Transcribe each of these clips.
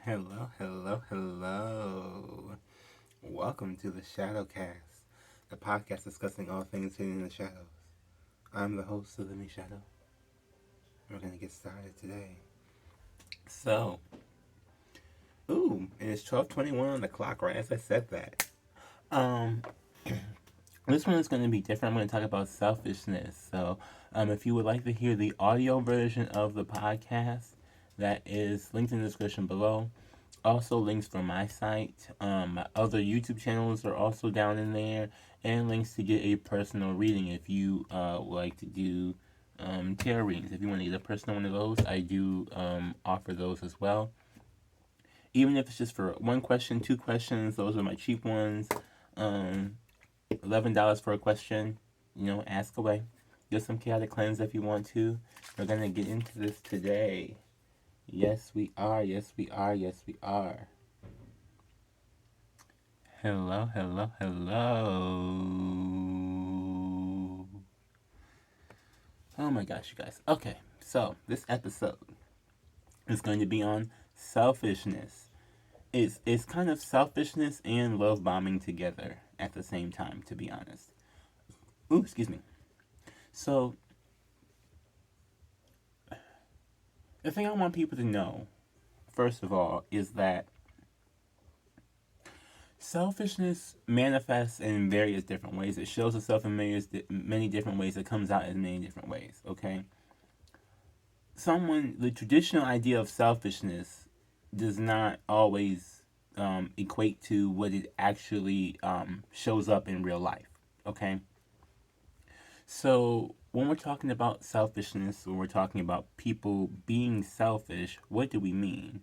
Hello, hello, hello. Welcome to the Shadow Cast, the podcast discussing all things hidden in the shadows. I'm the host of the new Shadow. We're gonna get started today. So, and it's 12:21 on the clock, right as I said that. Um, this one is going to be different. I'm going to talk about selfishness. So, if you would like to hear the audio version of the podcast, that is linked in the description below. Also, links for my site. My other YouTube channels are also down in there, and links to get a personal reading if you would like to do tarot readings. If you want to get a personal one of those, I do offer those as well. Even if it's just for one question, two questions, those are my cheap ones. $11 for a question. Ask away. Get some chaotic cleanse if you want to. We're gonna get into this today. Yes, we are. Yes, we are. Yes, we are. Hello, hello, hello. Oh my gosh, you guys. Okay, so this episode is going to be on selfishness. It's kind of selfishness and love bombing together at the same time, to be honest. Ooh, excuse me. So, the thing I want people to know, first of all, is that selfishness manifests in various different ways. It shows itself in many different ways. It comes out in many different ways, okay? The traditional idea of selfishness does not always equate to what it actually shows up in real life, okay? So, when we're talking about selfishness, when we're talking about people being selfish, what do we mean?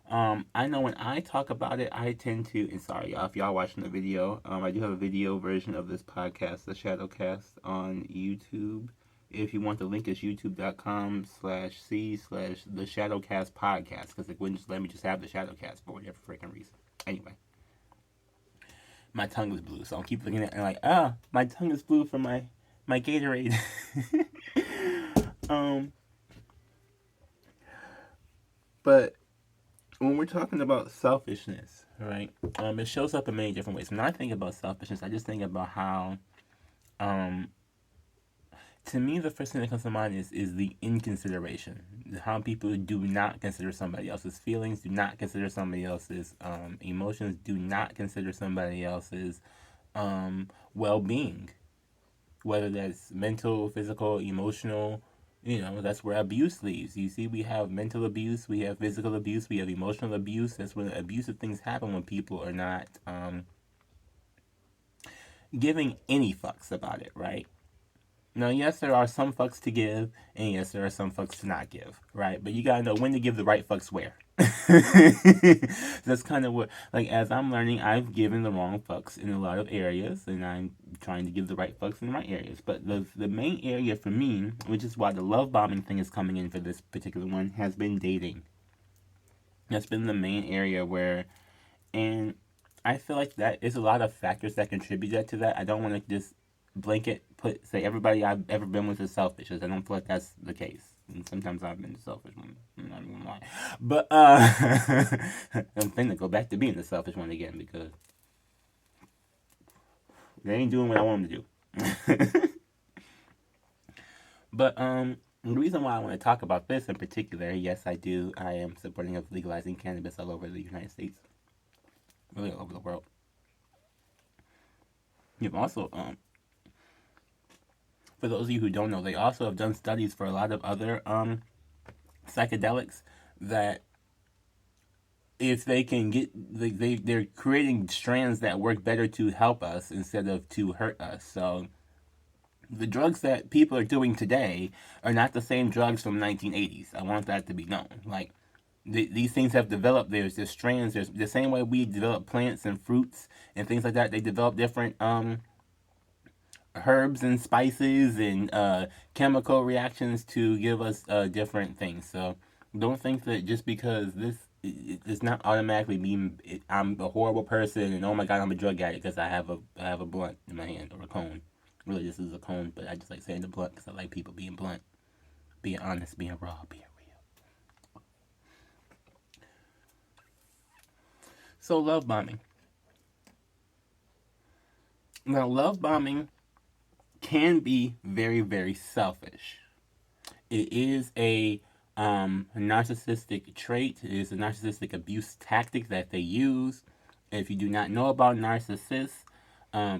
I know when I talk about it, I tend to, and sorry y'all, if y'all watching the video, I do have a video version of this podcast, the Shadow Cast, on YouTube. If you want the link, it's youtube.com/c/ the Shadow Cast podcast, because it wouldn't just let me just have the Shadow Cast for whatever freaking reason. Anyway, my tongue is blue, so I'll keep looking at it like, my tongue is blue from my Gatorade. um, but when we're talking about selfishness, right? It shows up in many different ways. When I think about selfishness, I just think about how, to me, the first thing that comes to mind is the inconsideration. How people do not consider somebody else's feelings, do not consider somebody else's emotions, do not consider somebody else's well-being, whether that's mental, physical, emotional. That's where abuse leaves. You see, we have mental abuse, we have physical abuse, we have emotional abuse. That's when abusive things happen, when people are not giving any fucks about it, right? Now, yes, there are some fucks to give, and yes, there are some fucks to not give, right? But you gotta know when to give the right fucks where. That's kind of what, like, as I'm learning, I've given the wrong fucks in a lot of areas, and I'm trying to give the right fucks in the right areas. But the main area for me, which is why the love bombing thing is coming in for this particular one, has been dating. That's been the main area where, and I feel like that is a lot of factors that contribute to that. I don't want to just blanket say everybody I've ever been with is selfish, because I don't feel like that's the case. And sometimes I've been the selfish one. I'm not even gonna lie. But I'm finna go back to being the selfish one again, because they ain't doing what I want them to do. But the reason why I want to talk about this in particular, yes, I do. I am supporting of legalizing cannabis all over the United States, really all over the world. You've also for those of you who don't know, they also have done studies for a lot of other psychedelics that if they can get, they're creating strands that work better to help us instead of to hurt us. So the drugs that people are doing today are not the same drugs from 1980s. I want that to be known. Like, these things have developed. There's strands. There's the same way we develop plants and fruits and things like that. They develop different herbs and spices and chemical reactions to give us different things. So don't think that just because this it's not automatically mean I'm a horrible person and oh my god I'm a drug addict because I have a blunt in my hand or a cone. Really, this is a cone, but I just like saying the blunt because I like people being blunt, being honest, being raw, being real. So love bombing. Now, love bombing can be very, very selfish. It is a narcissistic trait. It is a narcissistic abuse tactic that they use. If you do not know about narcissists,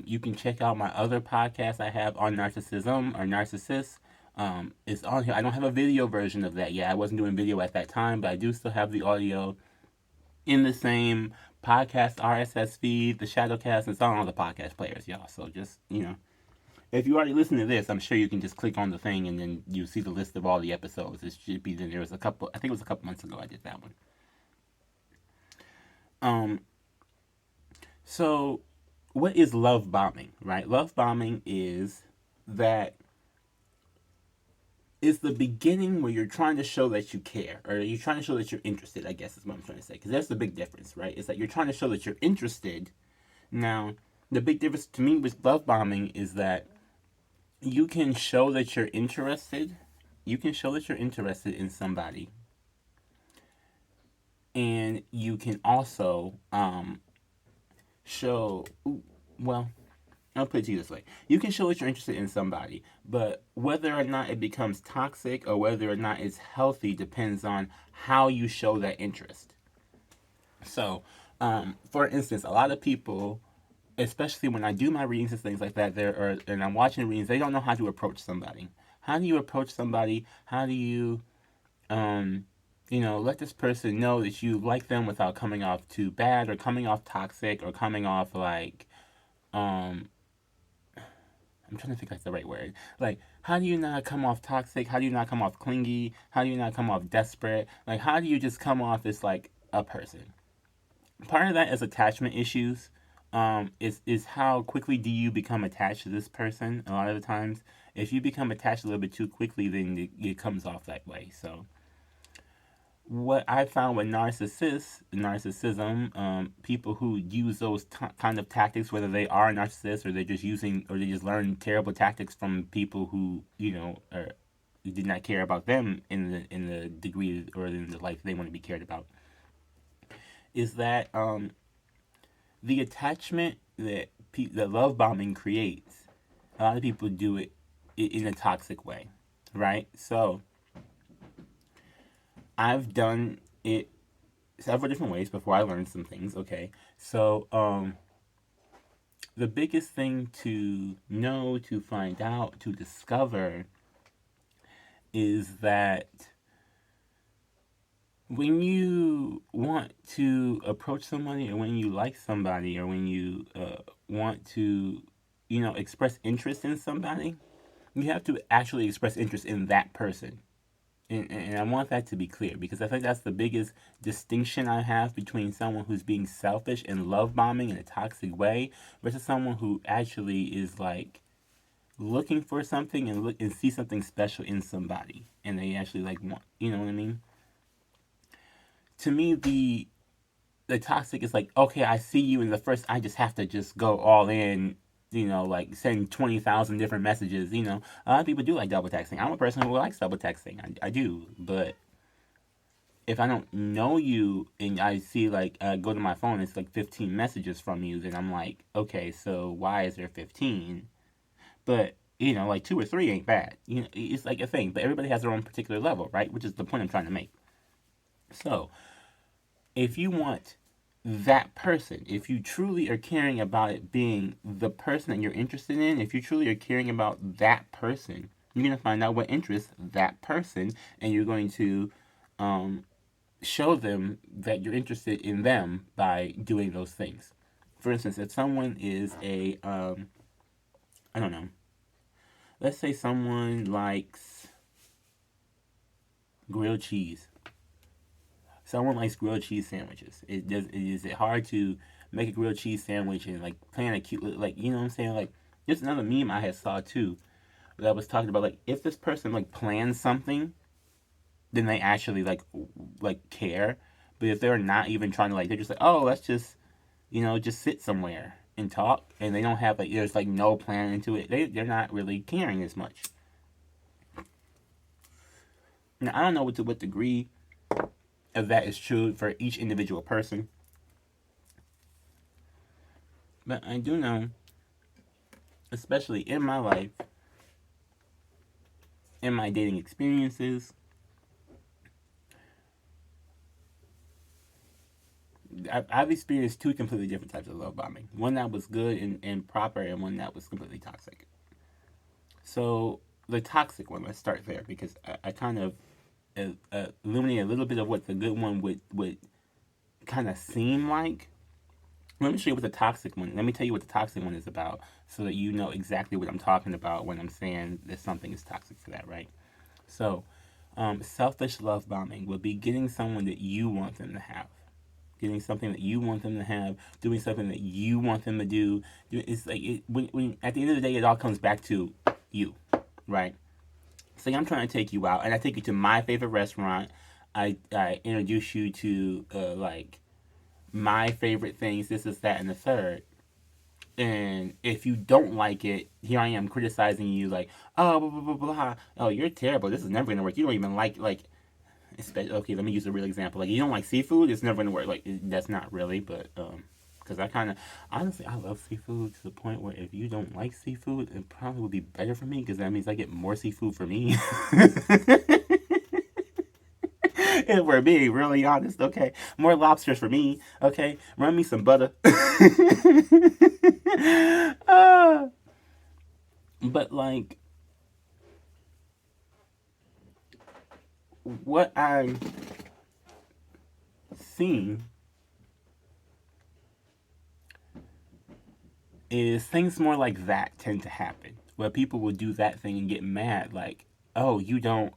you can check out my other podcast I have on narcissism or narcissists. It's on here. I don't have a video version of that yet. I wasn't doing video at that time, but I do still have the audio in the same podcast RSS feed, the Shadow Cast. It's on all the podcast players, y'all. So just, if you already listen to this, I'm sure you can just click on the thing and then you see the list of all the episodes. It should be there. Was a couple. I think it was a couple months ago I did that one. So what is love bombing, right? Love bombing is that it's the beginning where you're trying to show that you care, or you're trying to show that you're interested, I guess is what I'm trying to say. Because that's the big difference, right? It's that you're trying to show that you're interested. Now, the big difference to me with love bombing is that you can show that you're interested. You can show that you're interested in somebody. And you can also show, well, I'll put it to you this way. You can show that you're interested in somebody, but whether or not it becomes toxic or whether or not it's healthy depends on how you show that interest. So, for instance, a lot of people, especially when I do my readings and things like that, and I'm watching readings, they don't know how to approach somebody. How do you approach somebody? How do you, let this person know that you like them without coming off too bad or coming off toxic or coming off like, I'm trying to think that's the right word. Like, how do you not come off toxic? How do you not come off clingy? How do you not come off desperate? Like, how do you just come off as like a person? Part of that is attachment issues. Is how quickly do you become attached to this person? A lot of the times, if you become attached a little bit too quickly, then it comes off that way. So, what I found with narcissism, people who use those kind of tactics, whether they are narcissists or they're just using, or they just learn terrible tactics from people who did not care about them in the degree or in the life they want to be cared about, is that the attachment that love bombing creates. A lot of people do it in a toxic way, right? So I've done it several different ways before I learned some things, okay? So, the biggest thing to know, to find out, to discover is that when you want to approach somebody, or when you like somebody, or when you want to, express interest in somebody, you have to actually express interest in that person. And I want that to be clear because I think that's the biggest distinction I have between someone who's being selfish and love bombing in a toxic way versus someone who actually is like looking for something and look and see something special in somebody and they actually like want, you know what I mean? To me, the toxic is like, okay, I see you, and the first I just have to just go all in, like send 20,000 different messages. A lot of people do like double texting. I'm a person who likes double texting. I do, but if I don't know you and I see like go to my phone, it's like 15 messages from you, then I'm like, okay, so why is there 15? But like 2 or 3 ain't bad. It's like a thing, but everybody has their own particular level, right? Which is the point I'm trying to make. So, if you want that person, if you truly are caring about it being the person that you're interested in, if you truly are caring about that person, you're going to find out what interests that person, and you're going to show them that you're interested in them by doing those things. For instance, if someone is I don't know, let's say someone likes grilled cheese. Someone likes grilled cheese sandwiches. Is it hard to make a grilled cheese sandwich and like plan a cute, like, you know what I'm saying? Like, there's another meme I had saw too that was talking about like if this person like plans something, then they actually like care. But if they're not even trying to like, they're just like, oh, let's just just sit somewhere and talk, and they don't have like there's like no plan into it. They're not really caring as much. Now I don't know to what degree of that is true for each individual person. But I do know, especially in my life, in my dating experiences, I've experienced two completely different types of love bombing. One that was good and proper, and one that was completely toxic. So the toxic one, let's start there because I kind of illuminate a little bit of what the good one would kind of seem like. Let me show you what the toxic one. Let me tell you what the toxic one is about, so that you know exactly what I'm talking about when I'm saying that something is toxic for that, right? So, selfish love bombing would be getting someone that you want them to have, getting something that you want them to have, doing something that you want them to do. It's like when at the end of the day, it all comes back to you, right? Say I'm trying to take you out, and I take you to my favorite restaurant. I introduce you to like my favorite things, this is that and the third. And if you don't like it, here I am criticizing you like, oh, blah, blah, blah, blah. Oh, you're terrible. This is never going to work. You don't even like, okay, let me use a real example. Like, you don't like seafood, it's never going to work. Like, that's not really, but, because I kind of, honestly, I love seafood to the point where if you don't like seafood, it probably would be better for me because that means I get more seafood for me. If we're being really honest, okay? More lobsters for me, okay? Run me some butter. uh, but, like, what I'm seeing is things more like that tend to happen. Where people will do that thing and get mad, like, oh, you don't.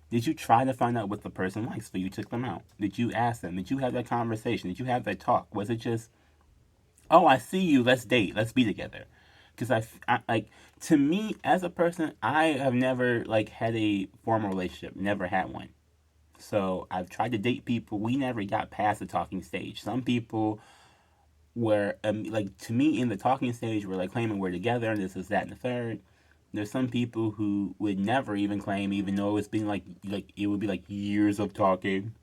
Did you try to find out what the person likes before you took them out? Did you ask them? Did you have that conversation? Did you have that talk? Was it just, oh, I see you, let's date, let's be together? Because I like, to me as a person, I have never like had a formal relationship, never had one. So I've tried to date people. We never got past the talking stage. Some people were like, to me in the talking stage were like claiming we're together and this is that and the third. There's some people who would never even claim, even though it's been like it would be like years of talking,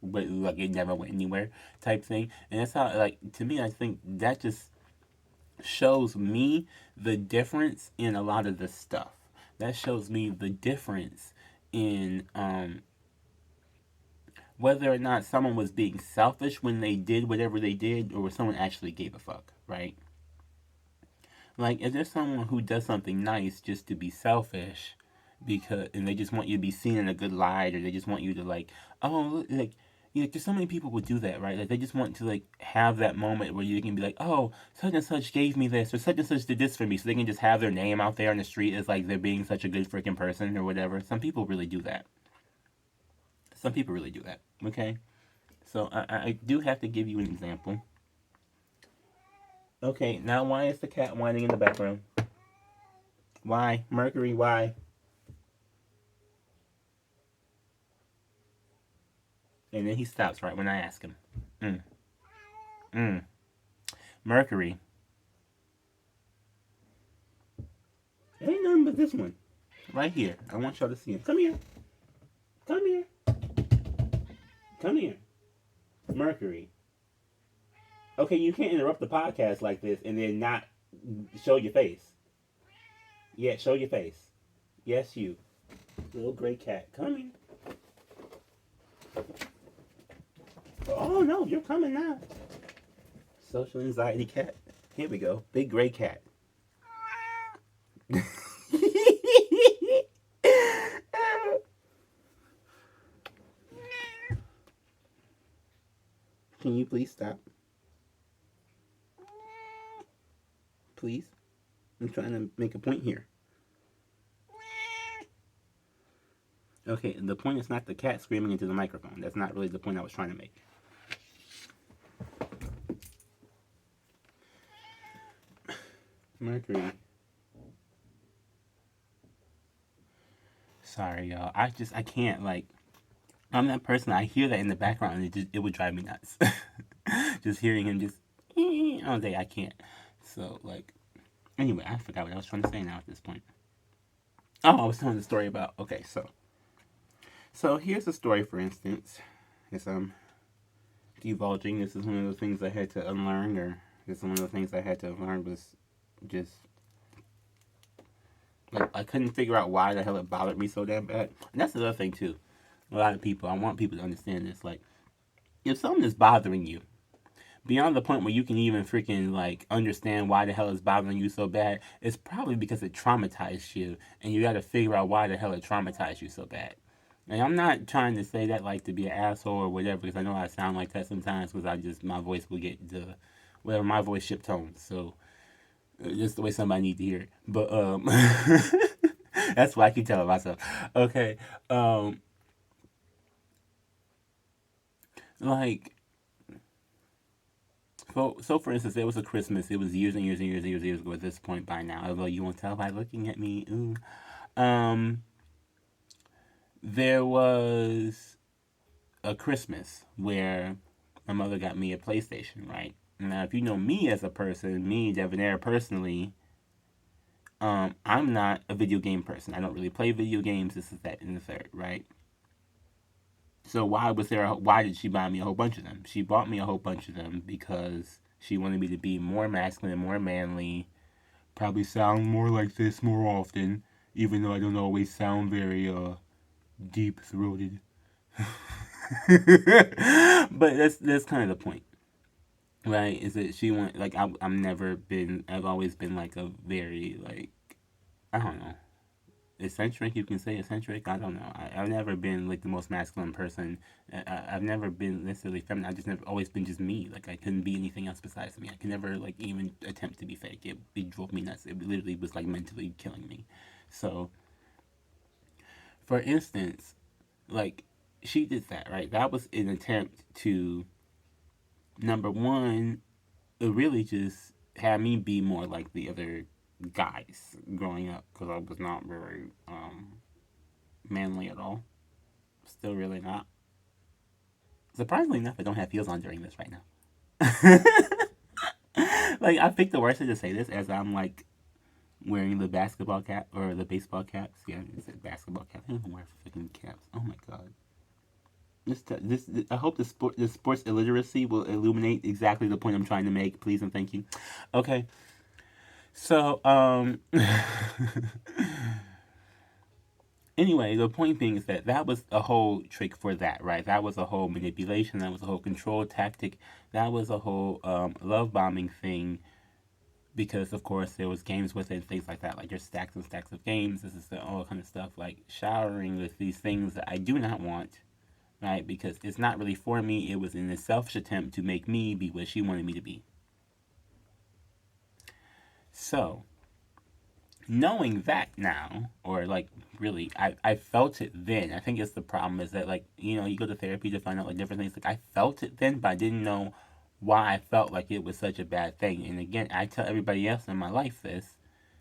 but like it never went anywhere type thing. And that's how, like, to me, I think that just shows me the difference in a lot of this stuff. That shows me the difference in whether or not someone was being selfish when they did whatever they did, or someone actually gave a fuck, right? Like, if there's someone who does something nice just to be selfish, because and they just want you to be seen in a good light, or they just want you to like, oh, like, you know, there's so many people would do that, right? Like, they just want to like have that moment where you can be like, oh, such and such gave me this, or such and such did this for me, so they can just have their name out there on the street as like they're being such a good freaking person or whatever. Some people really do that. Some people really do that. Okay, so I do have to give you an example. Okay, now why is the cat whining in the background? Why? Mercury, why? And then he stops right when I ask him. Mm. Mm. Mercury. Ain't nothing but this one. Right here. I want y'all to see him. Come here. Come here. Come here. Mercury. Okay, you can't interrupt the podcast like this and then not show your face. Yeah, show your face. Yes, you. Little gray cat. Come here. Oh, no, you're coming now. Social anxiety cat. Here we go. Big gray cat. Can you please stop? Please? I'm trying to make a point here. Okay, the point is not the cat screaming into the microphone. That's not really the point I was trying to make. Mercury. Sorry, y'all. I can't, like, I'm that person. I hear that in the background and it would drive me nuts. Just hearing him just all day, I can't. So, like, anyway, I forgot what I was trying to say now at this point. Oh, I was telling the story about, okay, so here's a story, for instance. As I'm divulging, this is one of the things I had to unlearn, or Because one of the things I had to learn was just like I couldn't figure out why the hell it bothered me so damn bad. And that's the other thing too. A lot of people, I want people to understand this. Like, if something is bothering you beyond the point where you can even freaking like understand why the hell it's bothering you so bad, it's probably because it traumatized you, and you got to figure out why the hell it traumatized you so bad. And I'm not trying to say that like to be an asshole or whatever, because I know I sound like that sometimes, because my voice will get the whatever, my voice ship tones. So just the way somebody need to hear it. But that's what I keep telling myself. Okay, like so for instance, it was a Christmas. It was years and years and years and years, and years ago at this point by now. Although you won't tell by looking at me. Ooh. Um, there was a Christmas where my mother got me a PlayStation, right? Now, if you know me as a person, me, Devonairé, personally, I'm not a video game person. I don't really play video games. This is that and the third, right? So why did she buy me a whole bunch of them? She bought me a whole bunch of them because she wanted me to be more masculine, more manly, probably sound more like this more often, even though I don't always sound very deep throated. But that's kind of the point, right? Is that she want like I've always been like a very like I don't know, eccentric. You can say eccentric. I don't know. I've never been like the most masculine person. I've never been necessarily feminine. I just never always been just me. Like I couldn't be anything else besides me. I could never like even attempt to be fake. It drove me nuts. It literally was like mentally killing me. So, for instance, like she did that, right? That was an attempt to number one, it really just had me be more like the other guys growing up because I was not very manly at all. Still really not. Surprisingly enough, I don't have heels on during this right now. Like I picked the worst way to say this as I'm like wearing the basketball cap or the baseball caps. Yeah, it's a basketball cap. I don't even wear freaking caps. Oh my god. This I hope the sports illiteracy will illuminate exactly the point I'm trying to make. Please and thank you. Okay, so anyway, the point being is that was a whole trick for that, right? That was a whole manipulation. That was a whole control tactic. That was a whole love bombing thing. Because of course there was games with it and things like that. Like there's stacks and stacks of games. This is all kind of stuff. Like showering with these things that I do not want, right? Because it's not really for me. It was in a selfish attempt to make me be what she wanted me to be. So, knowing that now, or like really, I felt it then. I think it's the problem is that like, you go to therapy to find out like different things. Like I felt it then, but I didn't know why I felt like it was such a bad thing. And again, I tell everybody else in my life this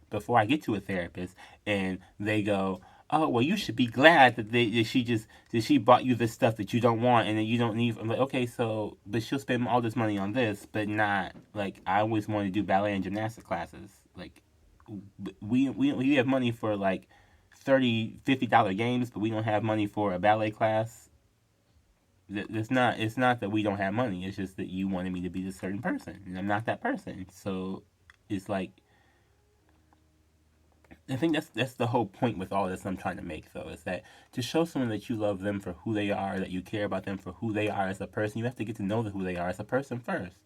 before I get to a therapist, and they go, "Oh, well, you should be glad that she bought you this stuff that you don't want and that you don't need." I'm like, okay, so but she'll spend all this money on this, but not like I always wanted to do ballet and gymnastics classes. Like we have money for like $30-$50 games, but we don't have money for a ballet class. It's not that we don't have money. It's just that you wanted me to be this certain person, and I'm not that person. So it's like I think that's the whole point with all this I'm trying to make, though, is that to show someone that you love them for who they are, that you care about them for who they are as a person, you have to get to know who they are as a person first.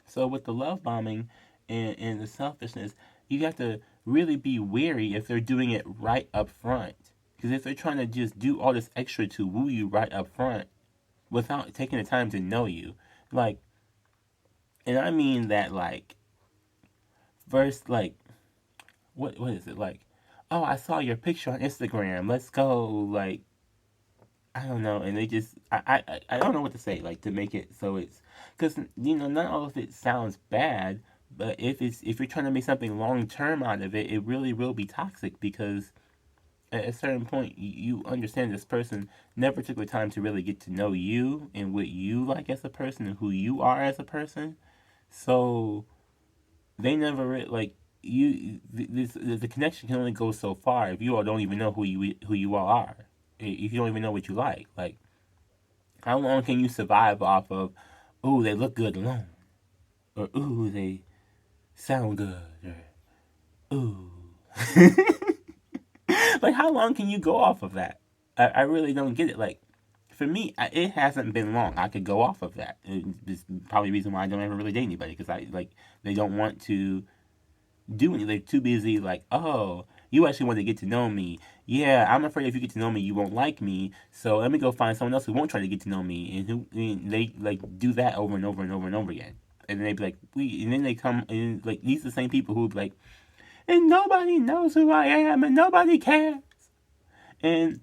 So with the love bombing and the selfishness, you have to really be wary if they're doing it right up front. Because if they're trying to just do all this extra to woo you right up front without taking the time to know you, like, and I mean that, like, first, like, what is it like? Oh, I saw your picture on Instagram. Let's go. Like I don't know, and they just I don't know what to say like to make it so it's because not all of it sounds bad, but if you're trying to make something long term out of it, it really will be toxic because at a certain point you understand this person never took the time to really get to know you and what you like as a person and who you are as a person, so they never like the connection can only go so far if you all don't even know who you all are. If you don't even know what you like how long can you survive off of, oh, they look good alone, or ooh, they sound good, or ooh. Like, how long can you go off of that? I really don't get it. Like, for me, it hasn't been long. I could go off of that. It's probably the reason why I don't ever really date anybody, because they don't want to do anything. They're too busy. Like, oh, you actually want to get to know me. Yeah, I'm afraid if you get to know me, you won't like me. So let me go find someone else who won't try to get to know me, and they like do that over and over and over and over again. And then they be like, and then they come and like these are the same people who be like, and nobody knows who I am, and nobody cares. And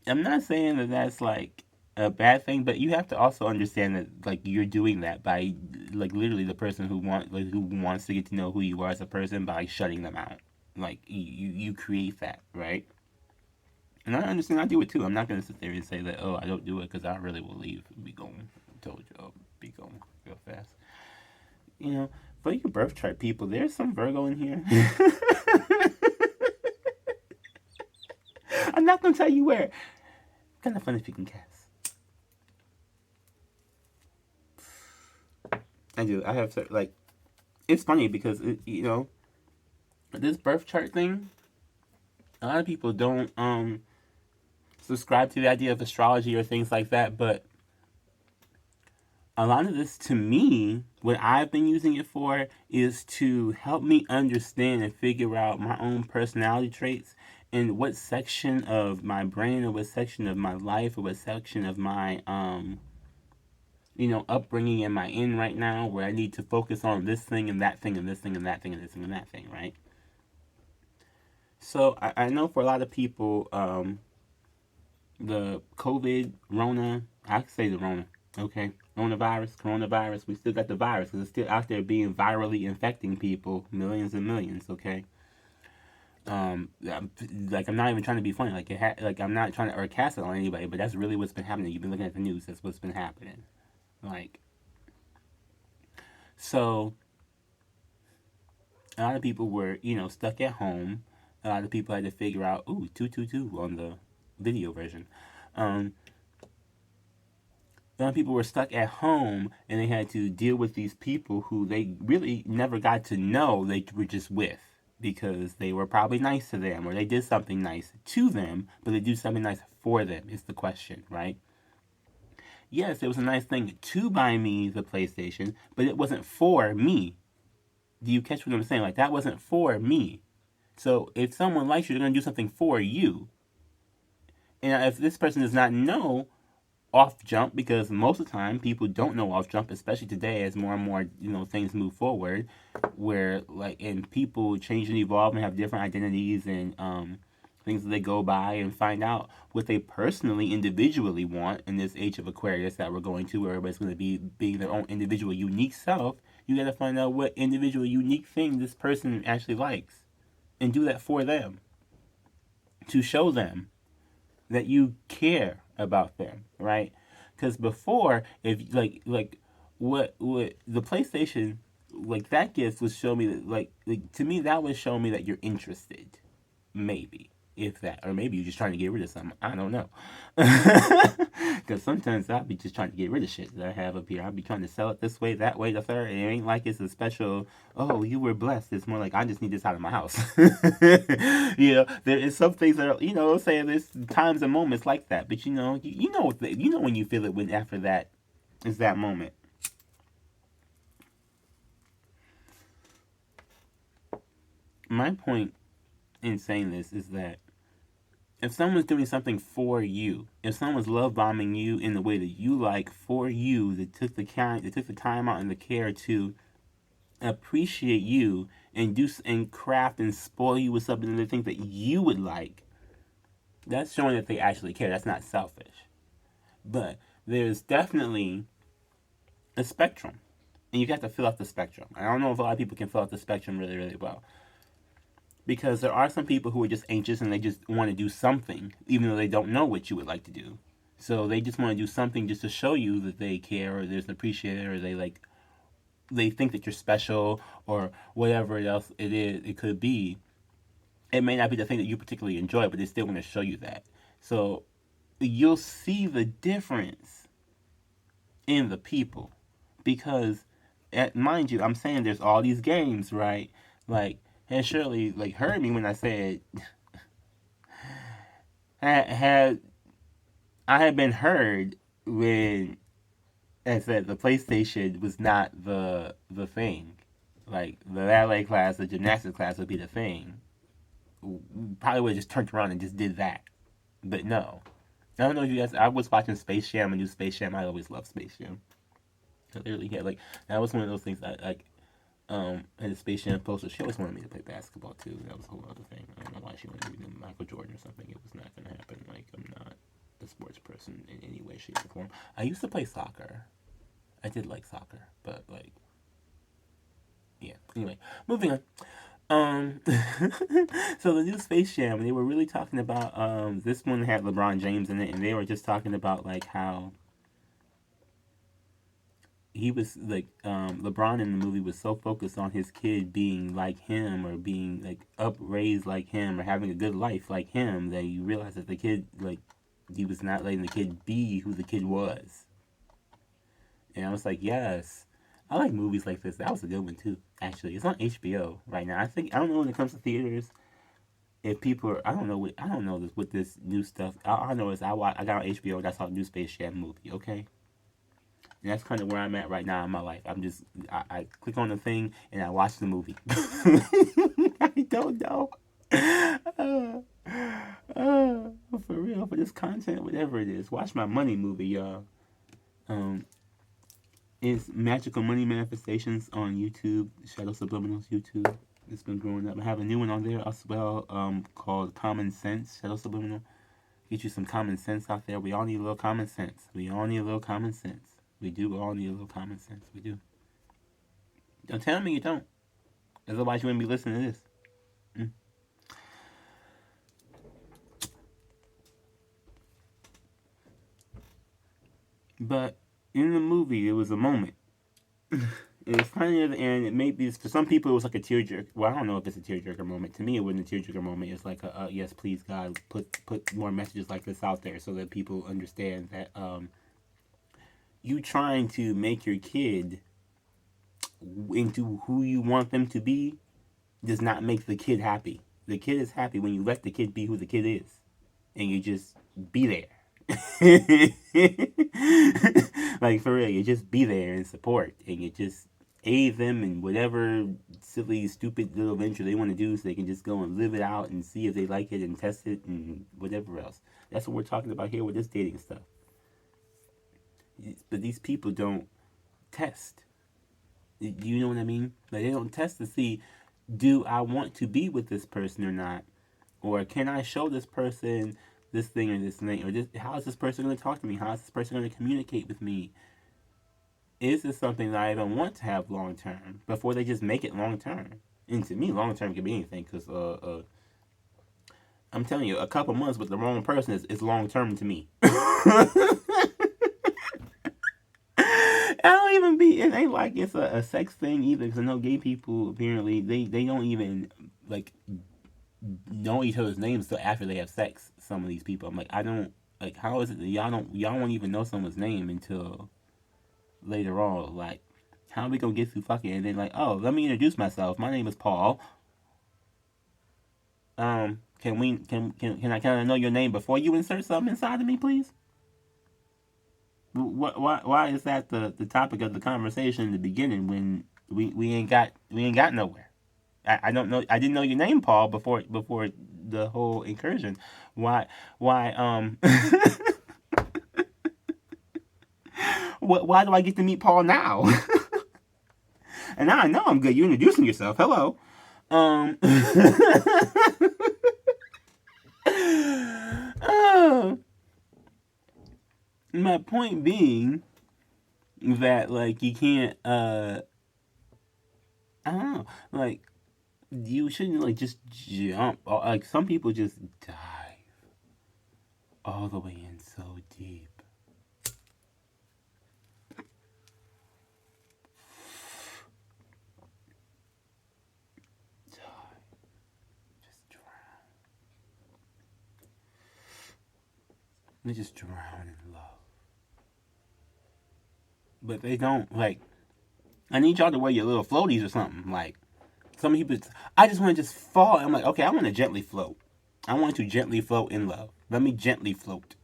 I'm not saying that that's like a bad thing, but you have to also understand that like you're doing that by like literally the person who wants to get to know who you are as a person by shutting them out. Like you create that, right? And I understand. I do it too. I'm not gonna sit there and say that I don't do it because I really will leave. Be going. I told you I'll be going real fast. You know, for your birth chart people, there's some Virgo in here. I'm not gonna tell you where. Kind of fun if you can guess. I do. I have like. It's funny because this birth chart thing. A lot of people don't subscribe to the idea of astrology or things like that, but a lot of this, to me, what I've been using it for is to help me understand and figure out my own personality traits and what section of my brain or what section of my life or what section of my upbringing am I in right now, where I need to focus on this thing and that thing and this thing and that thing and this thing and that thing, right? So I know for a lot of people, the COVID, Rona, I can say the Rona, okay? Coronavirus, we still got the virus because it's still out there being virally infecting people, millions and millions, okay? Like I'm not even trying to be funny, like I'm not trying to cast it on anybody, but that's really what's been happening. You've been looking at the news, that's what's been happening. Like, so a lot of people were, stuck at home. A lot of people had to figure out, 222 on the video version. A lot of people were stuck at home and they had to deal with these people who they really never got to know, they were just with, because they were probably nice to them or they did something nice to them, but they do something nice for them is the question, right? Yes, it was a nice thing to buy me the PlayStation, but it wasn't for me. Do you catch what I'm saying? Like, that wasn't for me. So if someone likes you, they're going to do something for you. And if this person does not know off jump, because most of the time people don't know off jump, especially today as more and more things move forward, where and people change and evolve and have different identities and things that they go by and find out what they personally individually want in this age of Aquarius that we're going to, where everybody's going to be being their own individual unique self. You got to find out what individual unique thing this person actually likes and do that for them to show them that you care about them, right? Because before, if what the PlayStation, like, that gift was show me that like to me that would show me that you're interested, maybe, if that, or maybe you're just trying to get rid of something. I don't know, because sometimes I'll be just trying to get rid of shit that I have up here. I'll be trying to sell it this way, that way, the third. It ain't like it's a special, oh, you were blessed. It's more like, I just need this out of my house. There is some things that are, saying there's times and moments like that, but you know when you feel it when after that is that moment. My point in saying this is that if someone's doing something for you, if someone's love bombing you in the way that you like for you, they took the time out and the care to appreciate you and do and craft and spoil you with something that they think that you would like, that's showing that they actually care. That's not selfish. But there's definitely a spectrum, and you got to fill out the spectrum. I don't know if a lot of people can fill out the spectrum really, really well. Because there are some people who are just anxious and they just want to do something, even though they don't know what you would like to do. So they just want to do something just to show you that they care, or there's an appreciator, or they think that you're special, or whatever else it is. It could be. It may not be the thing that you particularly enjoy, but they still want to show you that. So you'll see the difference in the people, because mind you, I'm saying there's all these games, right? Like, and Shirley like heard me when I said had I had been heard when I said the PlayStation was not the thing. Like the ballet class, the gymnastics class would be the thing. Probably would have just turned around and just did that. But no. I don't know if you guys. I was watching Space Jam, and new Space Jam. I always loved Space Jam. I literally had like that was one of those things that like and the Space Jam poster. She always wanted me to play basketball too. That was a whole other thing. I don't know why she wanted me to be Michael Jordan or something. It was not gonna happen. Like I'm not a sports person in any way, shape, or form. I used to play soccer. I did like soccer, but like yeah. Anyway, moving on. Um, so the new Space Jam, they were really talking about this one had LeBron James in it, and they were just talking about like how he was like LeBron in the movie was so focused on his kid being like him or being like upraised like him or having a good life like him that you realize that the kid like he was not letting the kid be who the kid was. And I was like, yes. I like movies like this. That was a good one too. Actually, it's on HBO right now. I don't know when it comes to theaters. If people are, I don't know this with this new stuff. All I know is I got on HBO and I saw a new Space Jam movie. Okay, and that's kind of where I'm at right now in my life. I click on the thing and I watch the movie. I don't know. Uh, uh, for real, for this content, whatever it is, watch my money movie, y'all. Um, it's Magical Money Manifestations on YouTube, Shadow Subliminals YouTube. It's been growing up. I have a new one on there as well, called Common Sense, Shadow Subliminal. Get you some common sense out there. We all need a little common sense. We all need a little common sense. We do all need a little common sense. We do. Don't tell me you don't. Otherwise, you wouldn't be listening to this. Mm. But in the movie, there was a moment. It was kind of near the end. It may be for some people it was like a tearjerker. Well, I don't know if it's a tearjerker moment. To me, it wasn't a tearjerker moment. It's like a yes, please God, put more messages like this out there so that people understand that you trying to make your kid into who you want them to be does not make the kid happy. The kid is happy when you let the kid be who the kid is, and you just be there. Like for real, you just be there and support, and you just aid them in whatever silly, stupid little venture they want to do, so they can just go and live it out and see if they like it and test it and whatever else. That's what we're talking about here with this dating stuff. But these people don't test. Do you know what I mean? Like they don't test to see, do I want to be with this person or not, or can I show this person this thing or this thing, or just how is this person going to talk to me? How is this person going to communicate with me? Is this something that I even want to have long term before they just make it long term? And to me, long term can be anything because I'm telling you, a couple months with the wrong person is long term to me. I don't even be. It ain't like it's a sex thing either. Because I know gay people apparently they don't even like know each other's names till after they have sex. Some of these people, I'm like, I don't like. How is it that y'all won't even know someone's name until later on? Like, how are we gonna get through fucking and then like, oh, let me introduce myself. My name is Paul. Can we can I kind of know your name before you insert something inside of me, please? Why is that the topic of the conversation in the beginning when we ain't got nowhere? I don't know. I didn't know your name, Paul, before the whole incursion. Why why do I get to meet Paul now? And now I know I'm good. You're introducing yourself. Hello. My point being that like you can't I don't know, like you shouldn't like just jump. Like some people just dive all the way in so deep. Dive, just drown. They just drown in love. But they don't like. I need y'all to wear your little floaties or something. Like, some people, I just want to just fall. I'm like, okay, I want to gently float. I want to gently float in love. Let me gently float.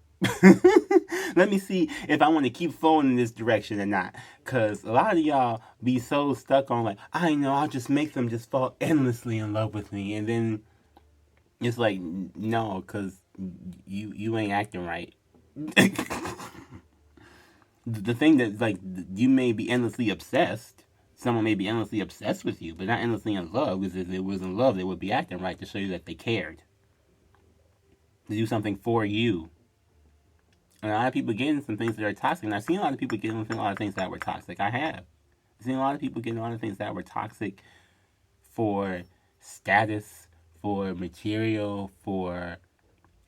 Let me see if I want to keep flowing in this direction or not. Because a lot of y'all be so stuck on, like, I know, I'll just make them just fall endlessly in love with me. And then it's like, no, because you ain't acting right. The thing that, like, you may be endlessly obsessed. Someone may be endlessly obsessed with you, but not endlessly in love. Because if it was in love, they would be acting right to show you that they cared. To do something for you. And a lot of people get into some things that are toxic. And I've seen a lot of people get into a lot of things that were toxic. I have. I've seen a lot of people get into a lot of things that were toxic for status, for material, for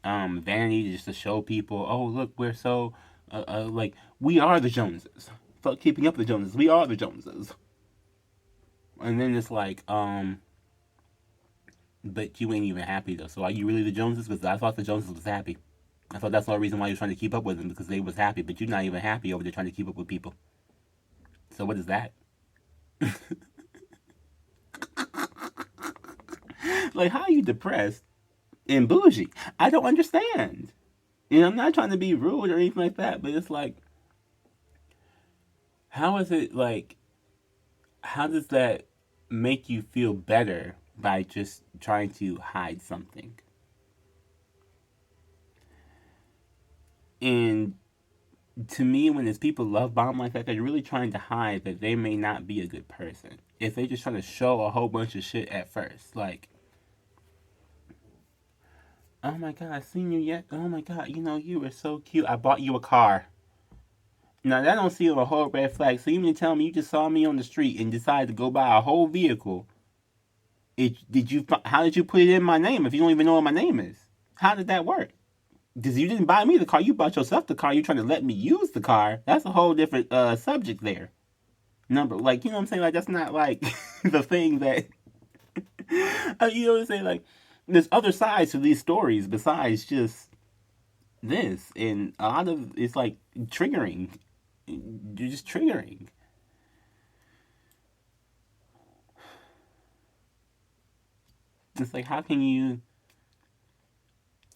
vanity, just to show people, oh, look, we're so, like, we are the Joneses. Fuck keeping up the Joneses. We are the Joneses. And then it's like, but you ain't even happy, though. So are you really the Joneses? Because I thought the Joneses was happy. I thought that's the only reason why you're trying to keep up with them, because they was happy. But you're not even happy over there trying to keep up with people. So what is that? Like, how are you depressed and bougie? I don't understand. You know, I'm not trying to be rude or anything like that, but it's like, how is it like, how does that make you feel better by just trying to hide something? And to me, when there's people love bomb like that, they're really trying to hide that they may not be a good person. If they just trying to show a whole bunch of shit at first, like, oh my god, I seen you yet. Oh my god, you know, you were so cute. I bought you a car. Now that don't seem a whole red flag. So you mean to tell me you just saw me on the street and decided to go buy a whole vehicle? Did you? How did you put it in my name if you don't even know what my name is? How did that work? Because you didn't buy me the car, you bought yourself the car. You trying to let me use the car? That's a whole different subject there. Number, like, you know what I'm saying? Like, that's not like the thing that you know what I'm saying? Like, there's other sides to these stories besides just this, and a lot of it's like triggering. You're just triggering. It's like, how can you,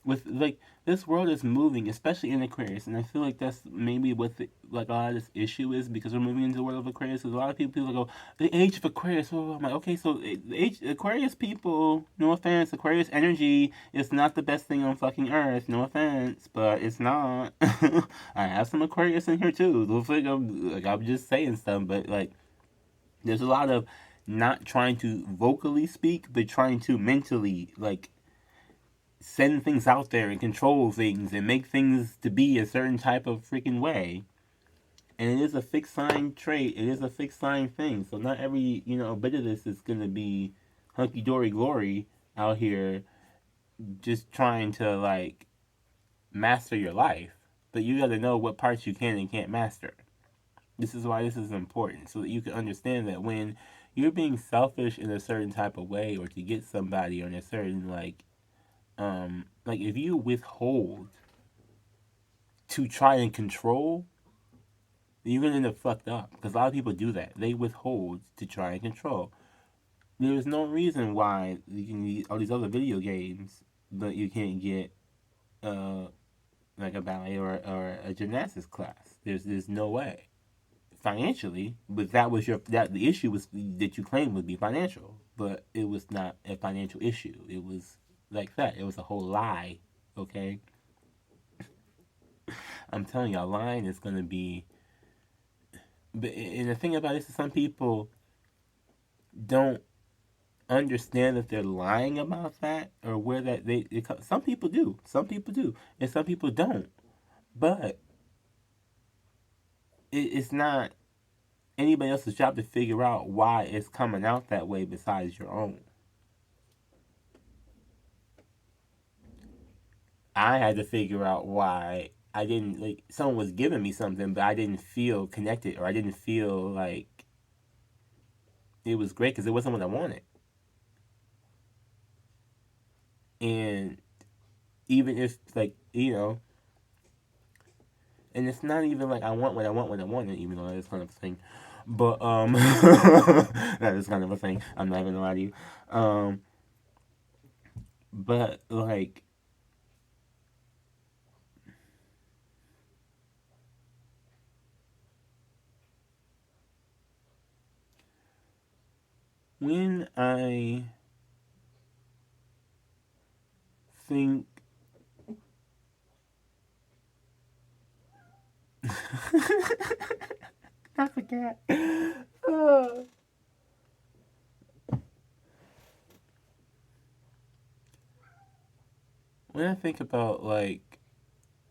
with, like, this world is moving, especially in Aquarius, and I feel like that's maybe what like a lot of this issue is, because we're moving into the world of Aquarius. Because a lot of people go, the age of Aquarius. Oh, I'm like, okay, so the age Aquarius people, no offense, Aquarius energy is not the best thing on fucking Earth. No offense, but it's not. I have some Aquarius in here too. Like, I'm just saying stuff, but like, there's a lot of not trying to vocally speak, but trying to mentally, like, send things out there and control things and make things to be a certain type of freaking way. And it is a fixed sign trait. It is a fixed sign thing. So not every, you know, bit of this is going to be hunky dory glory out here just trying to, like, master your life. But you got to know what parts you can and can't master. This is why this is important, so that you can understand that when you're being selfish in a certain type of way, or to get somebody, or in a certain, like if you withhold to try and control, you're gonna end up fucked up. Because a lot of people do that. They withhold to try and control. There's no reason why you can get all these other video games, but you can't get like a ballet or a gymnastics class. There's no way. Financially, but that was the issue was that you claimed would be financial, but it was not a financial issue. It was like that. It was a whole lie. Okay, I'm telling you, a line is gonna be. But and the thing about this is, some people don't understand that they're lying about that, or where that some people do, and some people don't. But it's not anybody else's job to figure out why it's coming out that way besides your own. I had to figure out why I didn't, like, someone was giving me something, but I didn't feel connected, or I didn't feel like it was great, because it wasn't what I wanted. And even if, like, you know, and it's not even like I want what I want when I want it, even though that's kind of thing. But that is kind of a thing. I'm not even gonna lie to you. But like, when I think I forgot. When I think about like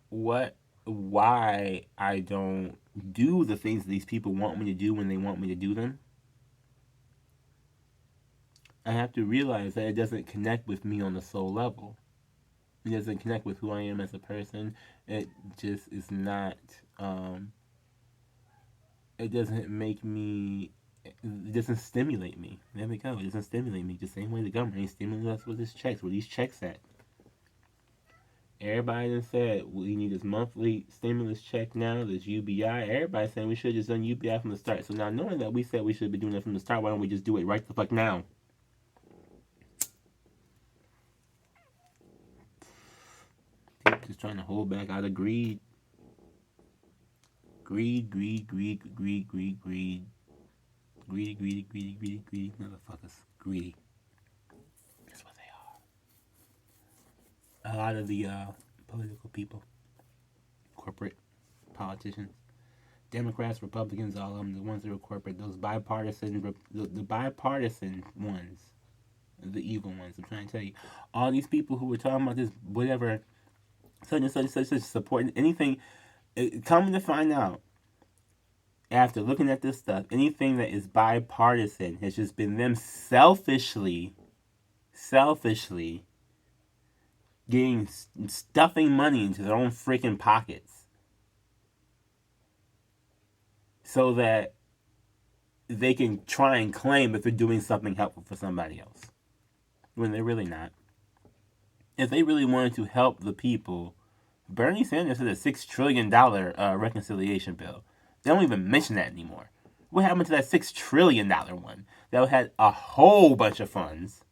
why I don't do the things these people want me to do when they want me to do them, I have to realize that it doesn't connect with me on the soul level. It doesn't connect with who I am as a person. It just is not. It doesn't make me. It doesn't stimulate me. There we go. It doesn't stimulate me the same way the government ain't stimulating us with his checks. Where these checks at? Everybody done said we need this monthly stimulus check now, this UBI. Everybody's saying we should have just done UBI from the start. So now knowing that we said we should be doing it from the start, why don't we just do it right the fuck now? Just trying to hold back out of greed. Greed, greed, greed, greed, greed, greed. Greedy, greedy, greedy, greedy, greedy. Motherfuckers. Greedy. That's what they are. A lot of the political people, corporate politicians, Democrats, Republicans, all of them, the ones that are corporate, those bipartisan, the bipartisan ones, the evil ones. I'm trying to tell you, all these people who were talking about this, whatever, such and such and such, such supporting anything, coming to find out, after looking at this stuff, anything that is bipartisan has just been them selfishly getting stuffing money into their own freaking pockets so that they can try and claim that they're doing something helpful for somebody else when they're really not. If they really wanted to help the people, Bernie Sanders had a $6 trillion reconciliation bill. They don't even mention that anymore. What happened to that $6 trillion one that had a whole bunch of funds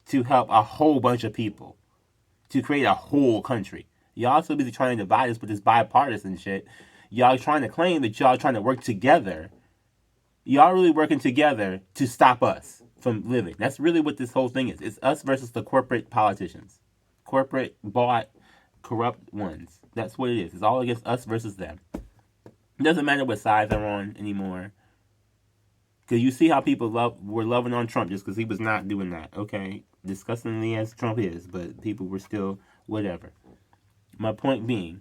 to help a whole bunch of people, to create a whole country? Y'all so busy trying to divide us with this bipartisan shit. Y'all trying to claim that y'all trying to work together. Y'all really working together to stop us from living. That's really what this whole thing is. It's us versus the corporate politicians. Corporate bought corrupt ones. That's what it is. It's all against us versus them. It doesn't matter what side they're on anymore. Because you see how people were loving on Trump just because he was not doing that. Okay, disgustingly as Trump is, but people were still whatever. My point being,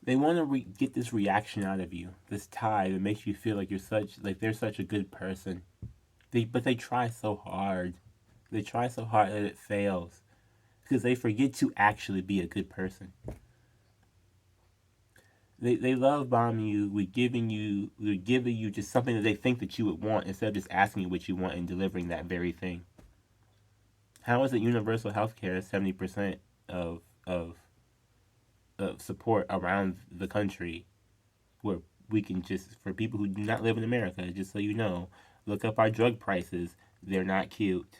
they want to get this reaction out of you, this tie that makes you feel like they're such a good person. But they try so hard. They try so hard that it fails because they forget to actually be a good person. They love bombing you with giving you just something that they think that you would want instead of just asking you what you want and delivering that very thing. How is it universal health care 70% of support around the country where we can just, for people who do not live in America, just so you know, look up our drug prices. They're not cute.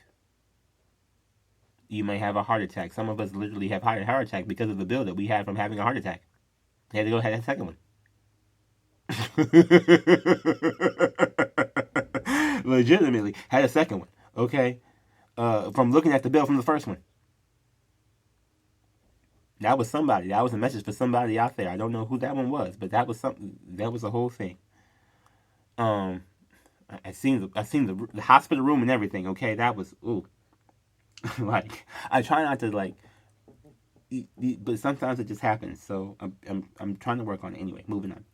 You might have a heart attack. Some of us literally have heart attack because of the bill that we had from having a heart attack. They had to go ahead and have a second one. Legitimately had a second one. Okay, from looking at the bill from the first one. That was somebody. That was a message for somebody out there. I don't know who that one was, but that was something. That was the whole thing. I seen the hospital room and everything. Okay, that was ooh. Like I try not to like, but sometimes it just happens. So I'm trying to work on it anyway. Moving on.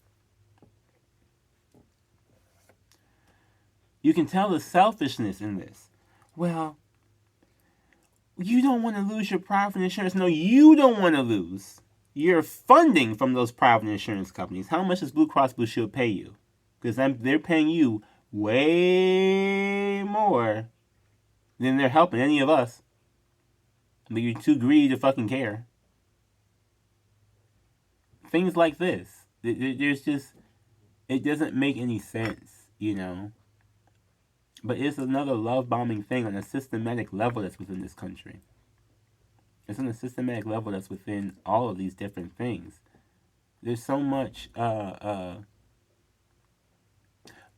You can tell the selfishness in this. Well, you don't want to lose your private insurance. No, you don't want to lose your funding from those private insurance companies. How much does Blue Cross Blue Shield pay you? Because they're paying you way more than they're helping any of us. but you're too greedy to fucking care. Things like this. There's just, it doesn't make any sense, you know. But it's another love bombing thing on a systematic level that's within this country. It's on a systematic level that's within all of these different things. There's so much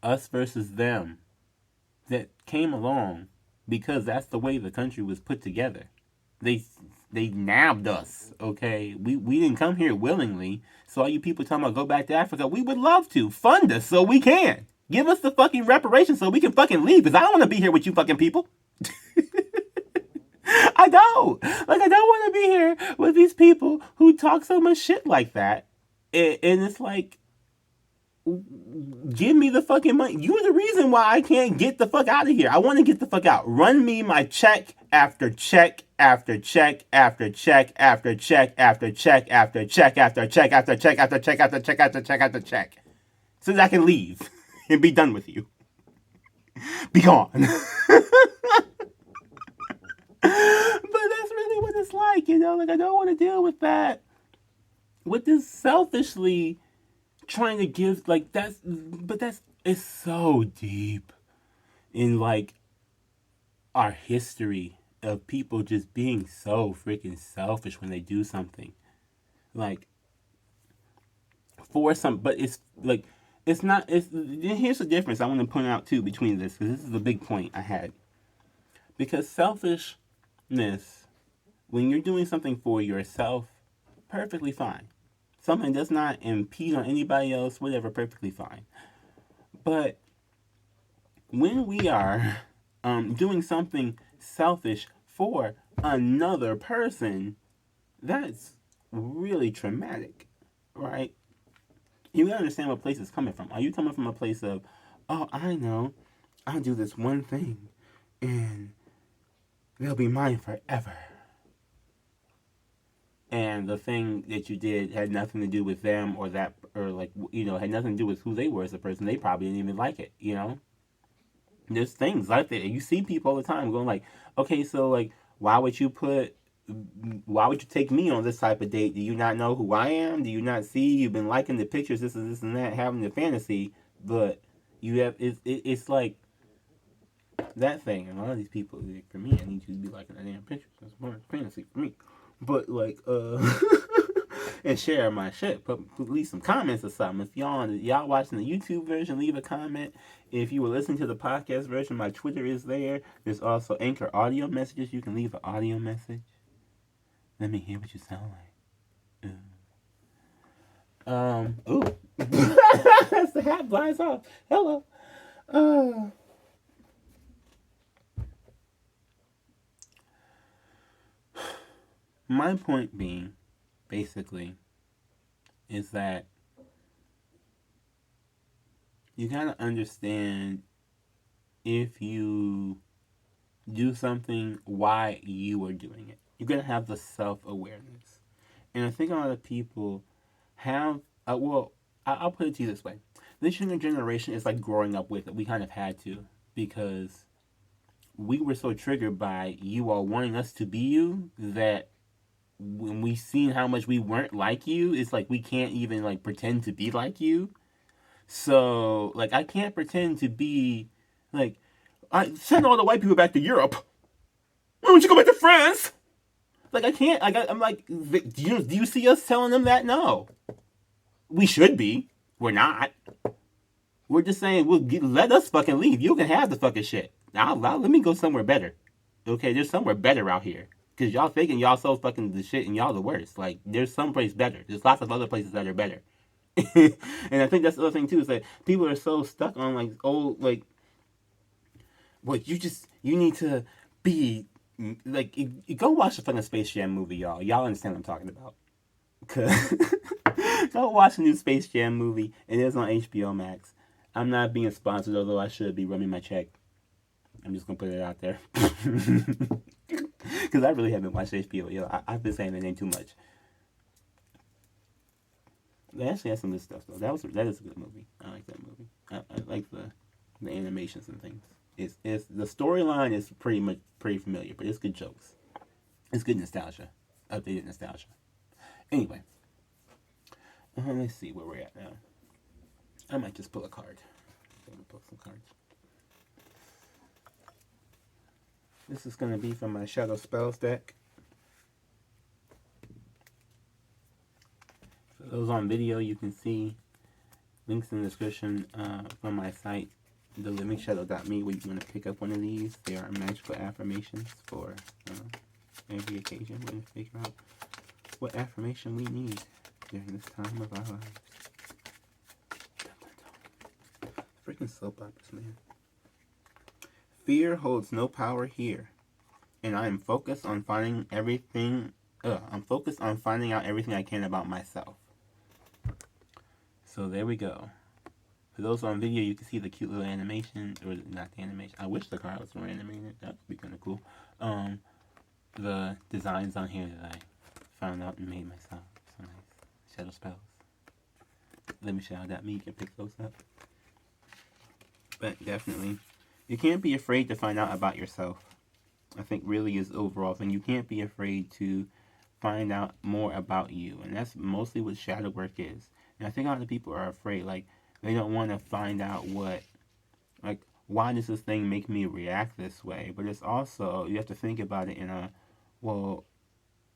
us versus them that came along because that's the way the country was put together. They nabbed us, okay? We didn't come here willingly. So all you people talking about go back to Africa, we would love to. Fund us so we can. Give us the fucking reparations so we can fucking leave. Because I don't want to be here with you fucking people. I don't. Like, I don't want to be here with these people who talk so much shit like that. And it's like, give me the fucking money. You're the reason why I can't get the fuck out of here. I want to get the fuck out. Run me my check after check after check after check after check after check after check after check after check after check after check after check after check, so that I can leave and be done with you. Be gone. But that's really what it's like, you know? Like, I don't want to deal with that. With this selfishly trying to give, like, it's so deep in, like, our history of people just being so freaking selfish when they do something. Like, but it's, like, it's not, here's the difference I want to point out, too, between this, because this is the big point I had. Because selfishness, when you're doing something for yourself, perfectly fine. Something does not impede on anybody else, whatever, perfectly fine. But when we are doing something selfish for another person, that's really traumatic, right? You gotta understand what place it's coming from. Are you coming from a place of, oh, I know, I'll do this one thing, and they'll be mine forever. And the thing that you did had nothing to do with them or that, or like, you know, had nothing to do with who they were as a person. They probably didn't even like it, you know? There's things like that. You see people all the time going like, okay, so like, why would you take me on this type of date? Do you not know who I am? Do you not see? You've been liking the pictures, this and that, having the fantasy, but you have, it's like, that thing, and a lot of these people, like, for me, I need you to be liking that damn pictures. That's more fantasy for me. But like, and share my shit. But leave some comments or something. If y'all watching the YouTube version, leave a comment. If you were listening to the podcast version, my Twitter is there. There's also Anchor audio messages. You can leave an audio message. Let me hear what you sound like. Ooh. That's the hat flies off. Hello. My point being, basically, is that you gotta understand if you do something, why you are doing it. You gotta have the self-awareness. And I think a lot of people have, I'll put it to you this way. This younger generation is like growing up with it. We kind of had to, because we were so triggered by you all wanting us to be you that when we seen how much we weren't like you, it's like we can't even like pretend to be like you. So like, I can't pretend to be like, I send all the white people back to Europe. Why don't you go back to France? Like, I can't. I'm like, do you see us telling them that? No, we should be. We're not. We're just saying, let us fucking leave. You can have the fucking shit. Now let me go somewhere better. Okay, there's somewhere better out here. Because y'all thinking y'all so fucking the shit and y'all the worst. Like, there's someplace better. There's lots of other places that are better. And I think that's the other thing, too, is that people are so stuck on, like, old, like, well, you need to be, like, you go watch the fucking Space Jam movie, y'all. Y'all understand what I'm talking about. Go watch the new Space Jam movie. It is on HBO Max. I'm not being sponsored, although I should be. Running my check. I'm just going to put it out there. Because I really haven't watched HBO. You know, I've been saying that name too much. They actually has some good stuff, though. That is a good movie. I like that movie. I like the animations and things. It's the storyline is pretty familiar, but it's good jokes. It's good nostalgia, updated nostalgia. Anyway, let's see where we're at now. I might just pull a card. I'm gonna pull some cards. This is gonna be from my Shadow Spells deck. For those on video, you can see links in the description from my site, theliving-shadow.me, where you can pick up one of these. They are magical affirmations for every occasion. We're going to figure out what affirmation we need during this time of our lives. Freaking soap operas, man. Fear holds no power here, and I am focused on finding everything. I'm focused on finding out everything I can about myself. So there we go. For those on video, you can see the cute little animation, or not the animation. I wish the card was more animated. That would be kind of cool. The designs on here that I found out and made myself. So nice. Shadow Spells. Let me shout out that me. You can pick those up. But definitely, you can't be afraid to find out about yourself. I think really is the overall thing. You can't be afraid to find out more about you. And that's mostly what shadow work is. And I think a lot of people are afraid, like, they don't want to find out why does this thing make me react this way? But it's also, you have to think about it in a, well,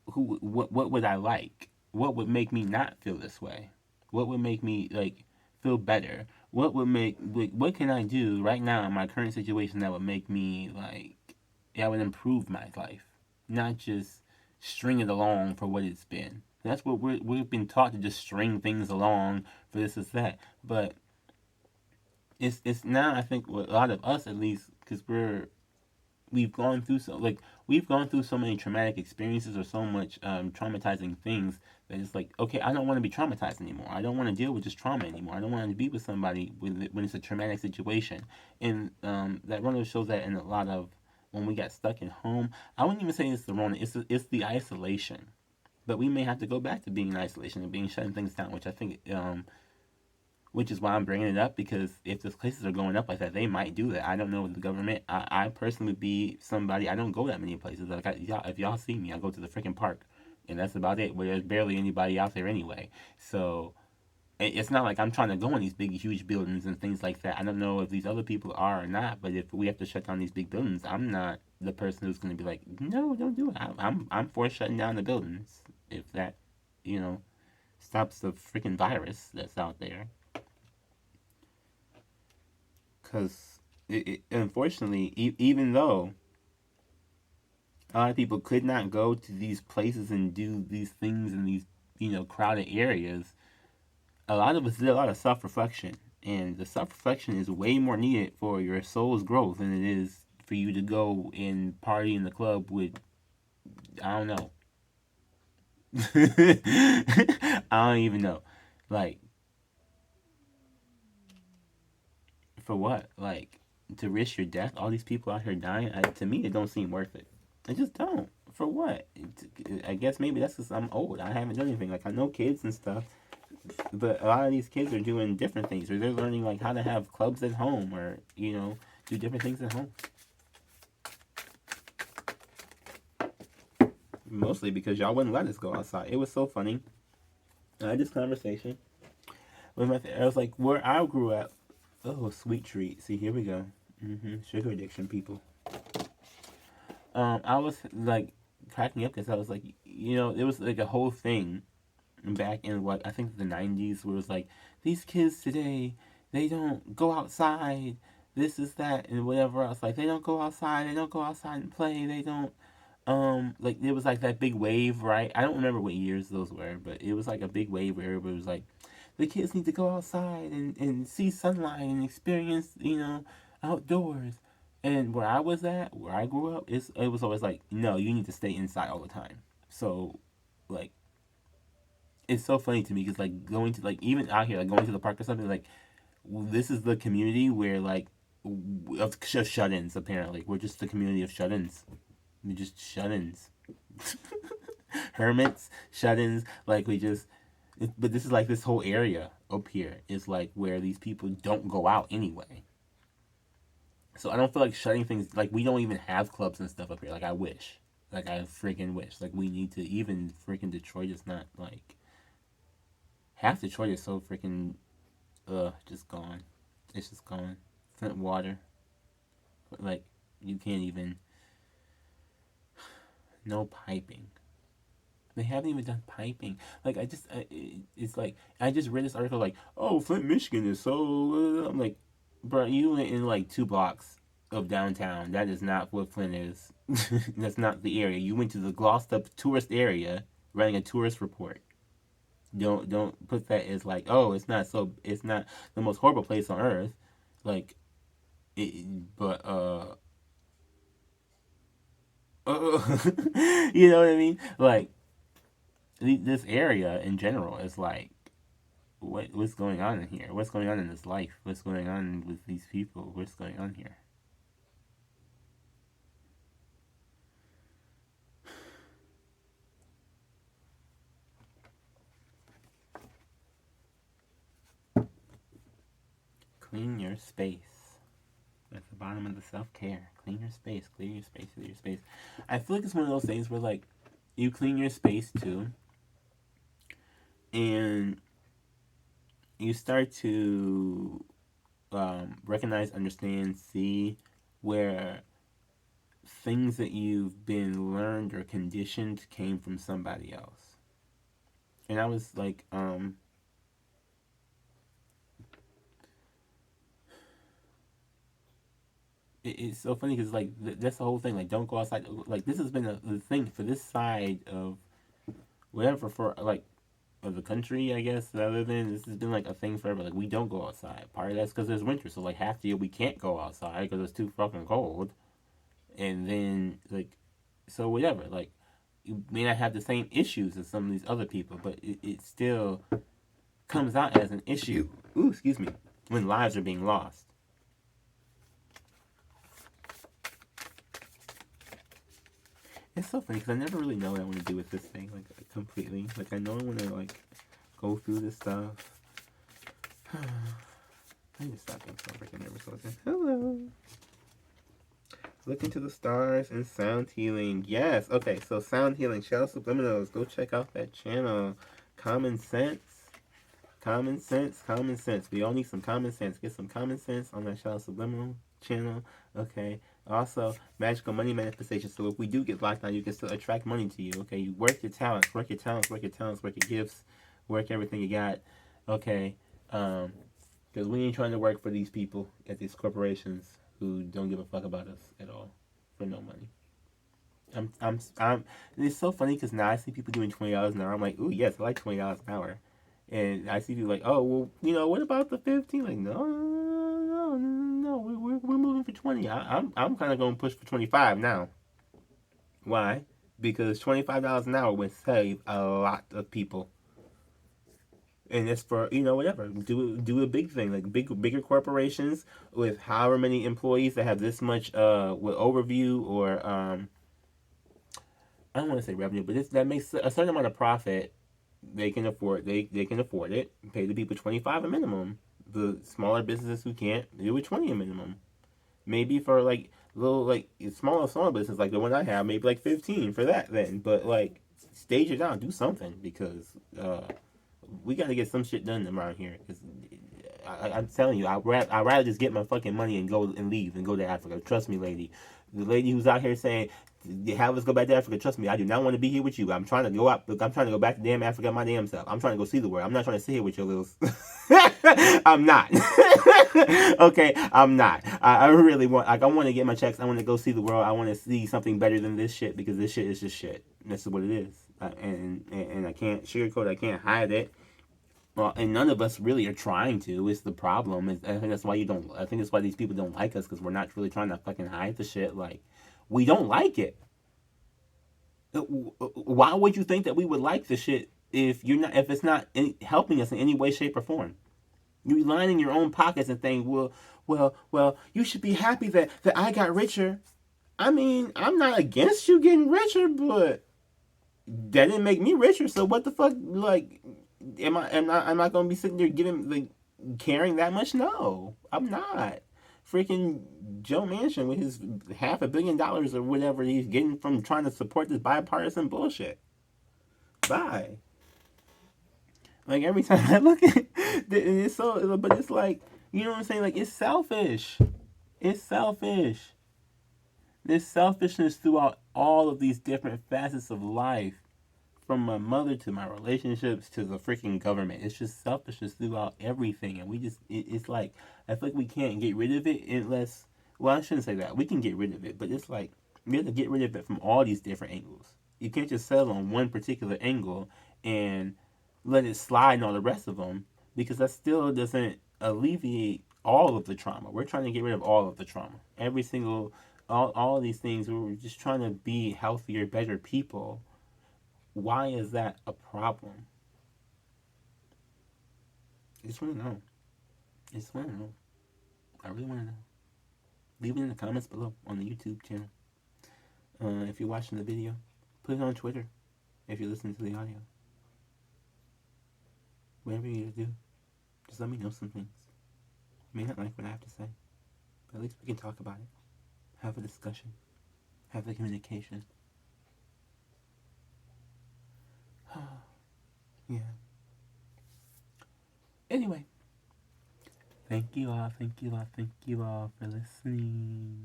what would I like? What would make me not feel this way? What would make me, like, feel better? What can I do right now in my current situation that would make me, like, that would improve my life? Not just string it along for what it's been. That's what we've been taught, to just string things along for this is that. But it's now, I think, with a lot of us at least, because we've gone through so many traumatic experiences, or so much traumatizing things, that it's like, okay, I don't want to be traumatized anymore. I don't want to deal with just trauma anymore. I don't want to be with somebody when it's a traumatic situation. And that Rona shows that in a lot of, when we got stuck in home. I wouldn't even say it's the Rona. It's the isolation. But we may have to go back to being in isolation and being shutting things down, which I think, which is why I'm bringing it up, because if those cases are going up like that, they might do that. I don't know with the government. I personally would be somebody, I don't go that many places. Like, if y'all see me, I go to the freaking park, and that's about it. Where there's barely anybody out there anyway. So it's not like I'm trying to go in these big, huge buildings and things like that. I don't know if these other people are or not, but if we have to shut down these big buildings, I'm not the person who's going to be like, no, don't do it. I'm for shutting down the buildings, if that, stops the freaking virus that's out there. Because, unfortunately, even though a lot of people could not go to these places and do these things in these, crowded areas, a lot of us did a lot of self-reflection. And the self-reflection is way more needed for your soul's growth than it is for you to go and party in the club with, I don't know. I don't even know. Like, for what? Like, to risk your death? All these people out here dying? To me, it don't seem worth it. I just don't. For what? I guess maybe that's because I'm old. I haven't done anything. Like, I know kids and stuff, but a lot of these kids are doing different things, or they're learning, like, how to have clubs at home, or, do different things at home. Mostly because y'all wouldn't let us go outside. It was so funny. I had this conversation with I was like, where I grew up. Oh, sweet treat. See, here we go. Sugar addiction, people. I was, like, cracking up because I was like, it was, like, a whole thing back in, what, I think the 90s, where it was like, these kids today, they don't go outside, this is that, and whatever else. Like, they don't go outside and play, they don't, like, it was like that big wave, right? I don't remember what years those were, but it was like a big wave where everybody was like, the kids need to go outside and see sunlight and experience, outdoors. And where I was at, where I grew up, it was always like, no, you need to stay inside all the time. So, like, it's so funny to me because, like, going to, like, even out here, like, going to the park or something, like, this is the community where, like, of shut-ins, apparently. We're just the community of shut-ins. We're just shut-ins. Hermits, shut-ins, like, but this is, like, this whole area up here is, like, where these people don't go out anyway. So I don't feel like shutting things, like, we don't even have clubs and stuff up here. Like, I wish. Like, I freaking wish. Like, we need to, even freaking Detroit is not, like, half Detroit is so freaking, just gone. It's just gone. Flint water. Like, you can't even, no piping. They haven't even done piping. Like, it's like, I just read this article, like, oh, Flint, Michigan is so, I'm like, bro, you went in, like, 2 blocks of downtown. That is not what Flint is. That's not the area. You went to the glossed up tourist area, writing a tourist report. Don't put that as like, oh, it's not the most horrible place on earth. Like, but you know what I mean? Like, this area in general is like, what's going on in here? What's going on in this life? What's going on with these people? What's going on here? Clean your space. That's the bottom of the self-care. Clean your space. Clear your space. Clear your space. I feel like it's one of those things where, like, you clean your space too, and you start to recognize, understand, see where things that you've been learned or conditioned came from somebody else. And I was like, it's so funny because, like, that's the whole thing. Like, don't go outside. Like, this has been the thing for this side of whatever, for, like, of the country, I guess, that I live in. This has been, like, a thing forever. Like, we don't go outside. Part of that's because there's winter. So, like, half the year we can't go outside because it's too fucking cold. And then, like, so whatever. Like, you may not have the same issues as some of these other people, but it still comes out as an issue. Ooh, excuse me. When lives are being lost. It's so funny because I never really know what I want to do with this thing, like, completely. Like, I know I want to, like, go through this stuff. I need to stop being so freaking nervous. Hello. Look into the stars and sound healing. Yes. Okay, so sound healing. Shadow Subliminals. Go check out that channel. Common sense. Common sense. Common sense. We all need some common sense. Get some common sense on that Shadow Subliminal channel. Okay. Also, magical money manifestation. So if we do get locked down, you can still attract money to you. Okay. You work your talents. Work your talents. Work your talents. Work your gifts. Work everything you got. Okay. Because we ain't trying to work for these people at these corporations who don't give a fuck about us at all for no money. It's so funny because now I see people doing $20 an hour. I'm like, ooh, yes, I like $20 an hour. And I see people like, oh, well, you know, what about the 15? Like, no, we're moving for 20. I'm kind of going to push for 25 now. Why? Because $25 an hour would save a lot of people. And it's for, you know, whatever. Do a big thing, like bigger corporations with however many employees that have this much with overview or I don't want to say revenue, but that makes a certain amount of profit. They can afford can afford it. Pay the people 25 a minimum. The smaller businesses who can't, do it 20 a minimum. Maybe for like little like smaller business like the one I have, maybe like 15 for that then. But like stage it down, do something because we got to get some shit done around here. Cause I'm telling you, I'd rather just get my fucking money and go and leave and go to Africa. Trust me, lady. The lady who's out here saying, have us go back to Africa, trust me, I do not want to be here with you. I'm trying to go out. Look, I'm trying to go back to damn Africa my damn self. I'm trying to go see the world. I'm not trying to sit here with your little... I'm not. Okay, I'm not. I really want... Like, I want to get my checks. I want to go see the world. I want to see something better than this shit because this shit is just shit. This is what it is. And I can't sugarcoat it. I can't hide it. Well, and none of us really are trying to. It's the problem. I think that's why you don't... I think that's why these people don't like us because we're not really trying to fucking hide the shit. Like, we don't like it. Why would you think that we would like the shit if it's not helping us in any way, shape, or form? You line in your own pockets and think, well, you should be happy that I got richer. I mean, I'm not against you getting richer, but that didn't make me richer. So what the fuck? Like, am I gonna be sitting there caring that much? No, I'm not. freaking Joe Manchin with his $500 million or whatever he's getting from trying to support this bipartisan bullshit. Bye. Like, every time I look at it, it's so, but it's like, you know what I'm saying? Like, it's selfish. It's selfish. There's selfishness throughout all of these different facets of life. From my mother to my relationships to the freaking government. It's just selfishness throughout everything. And we just, it's like, I feel like we can't get rid of it unless, well, I shouldn't say that. We can get rid of it, but it's like, we have to get rid of it from all these different angles. You can't just settle on one particular angle and let it slide in all the rest of them, because that still doesn't alleviate all of the trauma. We're trying to get rid of all of the trauma. Every single, all of these things, we're just trying to be healthier, better people. Why is that a problem? I just want to know. I just want to know. I really want to know. Leave it in the comments below on the YouTube channel. If you're watching the video, put it on Twitter. If you're listening to the audio. Whatever you do, just let me know some things. You may not like what I have to say, but at least we can talk about it. Have a discussion. Have the communication. Yeah. Anyway, thank you all for listening.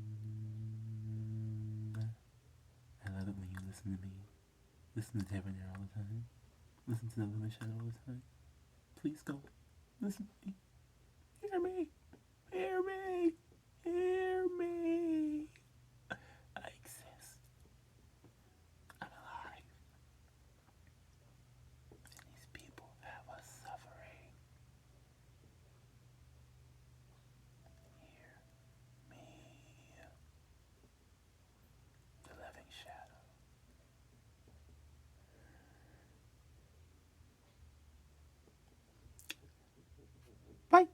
I love it when you listen to me. Listen to Devonairé all the time. Listen to the Shadow all the time. Please go. Listen to me. Hear me. Hear me. Hear me. I exist. I'm alive. And these people have us suffering. Hear me. The living shadow. Bye.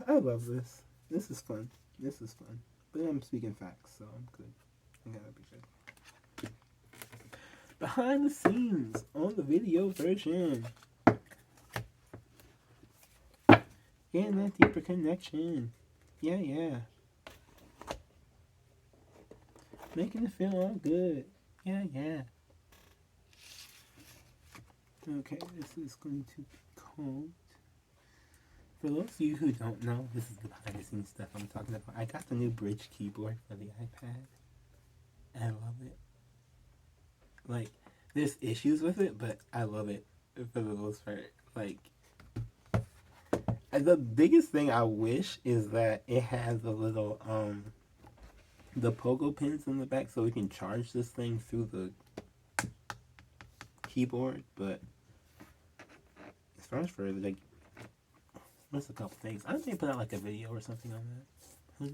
I love this. This is fun. This is fun. But I'm speaking facts, so I'm good. I gotta be good. Behind the scenes on the video version. Getting that deeper connection. Yeah. Making it feel all good. Yeah. Okay, this is going to be called... For those of you who don't know, this is the behind the scenes stuff I'm talking about. I got the new bridge keyboard for the iPad. I love it. Like, there's issues with it, but I love it for the most part. Like, the biggest thing I wish is that it has the little, the pogo pins in the back so we can charge this thing through the keyboard, but as far as for, like, there's a couple things. I may put out like a video or something on that. Who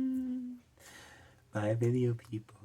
knows? Bye, video people.